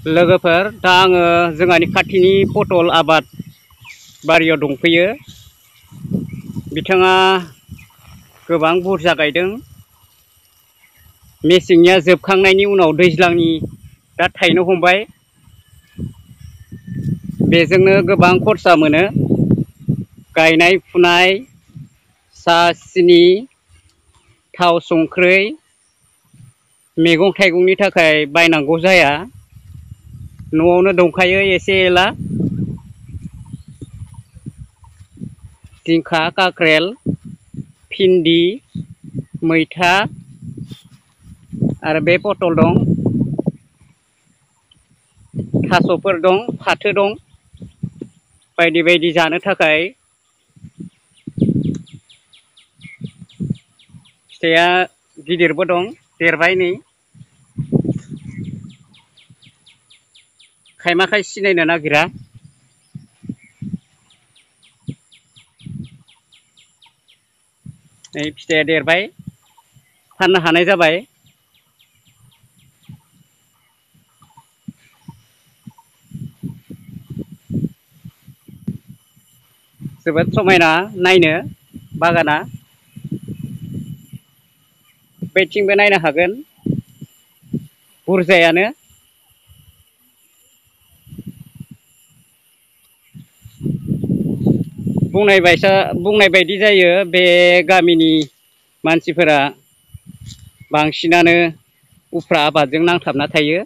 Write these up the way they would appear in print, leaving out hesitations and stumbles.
लोगोफोर दा आङो जोंहानि खाथिनि पटल आबाद बारियाव दंफैयो। बिथाङा गोबां बुरजा गायदों। मेसेंनिया जोबखांनायनि उनाव दैज्लांनि दा थायनो हमबाय। बेजोंनो गोबां खरसा मोनो। गायनाय फुनाय सा सिनि थाव संख्रै मैगं थाइगंनि थाखाय बायनांगौ जाया। न'आवनो दंखायो एसे एला। जिंखा काक्रेल भिन्दि मैथा आरो बे पटल दं। थास'फोर दं फाथो दं बायदि बायदि जानो थाखाय। फिथाइया गिदिरबो दं देरबाय नै। खायमाखाय सिनायनो नागिरा। नै फिथाइया देरबाय फाननो हानाय जाबाय। जोबोद समायना नायनो बागाना। बैथिंबो नायनो हागोन बुरजायानो। बुंनाय बायदि जायो बे गामिनि मानसिफोरा बांसिनानो उफ्रा आबादजों नांथाबना थायो।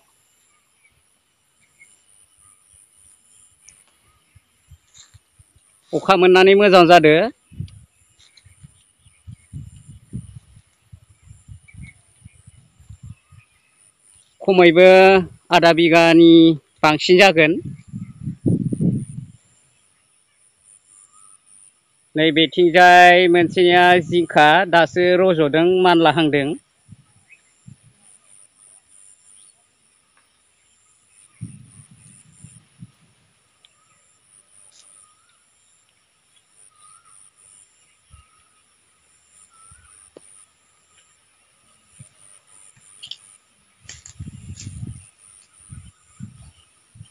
अखा मोननानै मोजां जादो। खमैबो आधा बिगानि बांसिन जागोन। नैबेथिंजाय मोनसेया जिंखा दासो रज'दों मानलाहांदों।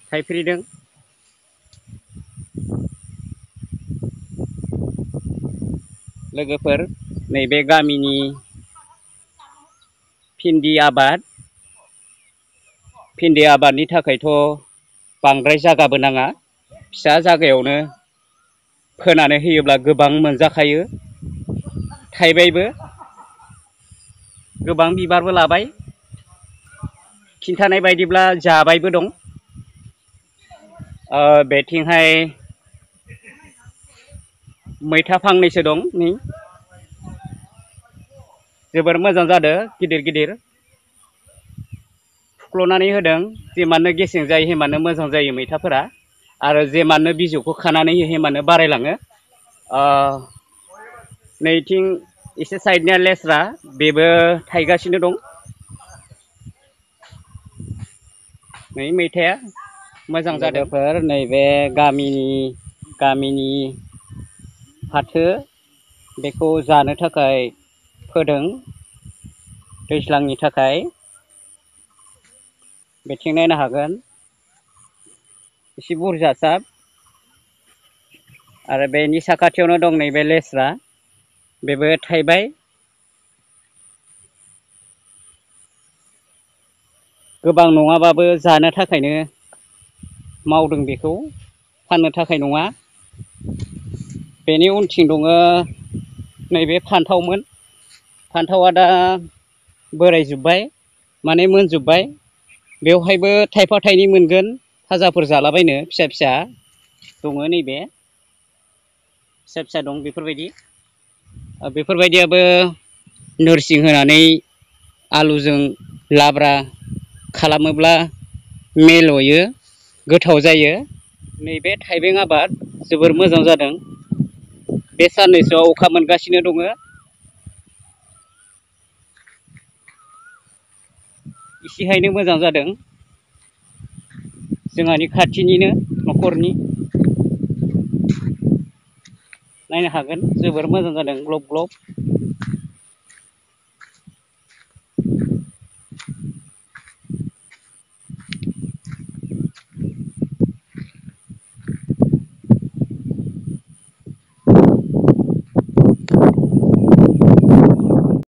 थाइफ्रिदों। लोगोफोर नैबे गामिनि भिन्दि आबादनि थाखायथ' बांद्राय जागाबो नाङा। फिसा जागायावनो फोनानै होयोब्ला गोबां मोनजाखायो। थाइबायबो गोबां बिबारबो लाबाय। खिन्थानाय बायदिब्ला जाबायबो दं। बेथिंहाय मैथा फांनैसो दं नै। जोबोर मोजां जादों गिदिर गिदिर। फुख्ल'नानै होदों जेमाननो गेसें जायो हेमानो मोजां जायो मैथाफोरा। आरो जेमाननो बिजौखौ खानानै हेमानो बारायलाङो। नैथिं एसे साइडनिया लेस्रा बेबो थाइगासिनो दं। नै मैथाया मोजां जादों। लोगोफोर नैबे गामिनि फाथो बेखौ जानो थाखाय फोदों दैज्लांनि थाखाय। बेथिं नायनो हागोन एसे बुरजासाब। आरो बेनि साखाथियावनो दं नैबे लेस्रा बेबो थाइबाय। गोबां नङाबाबो जानो थाखायनो मावदों बेखौ फाननो थाखाय नङा। बेनि उनथिं दङ नैबे फान्थावमोन। फान्थावा दा बोरायजोब्बाय माने मोनजोब्बाय। बेवहायबो थाइफा थाइनै मोनगोन फाजाफोर जालाबायनो फिसा फिसा दङ नैबे फिसा फिसा दं बेफोरबायदि। बेफोरबायदियाबो नोरसिं होनानै आलुजों लाब्रा खालामोब्ला मिल'यो गोथाव जायो। नैबे थाइबें आबाद जोबोर मोजां जादों। बे साननैसोआव अखा मोनगासिनो दङ। एसेहायनो मोजां जादों। जोंहानि खाथिनिनो न'खरनि। नायनो हागोन जोबोर मोजां जादों ग्लब ग्लब।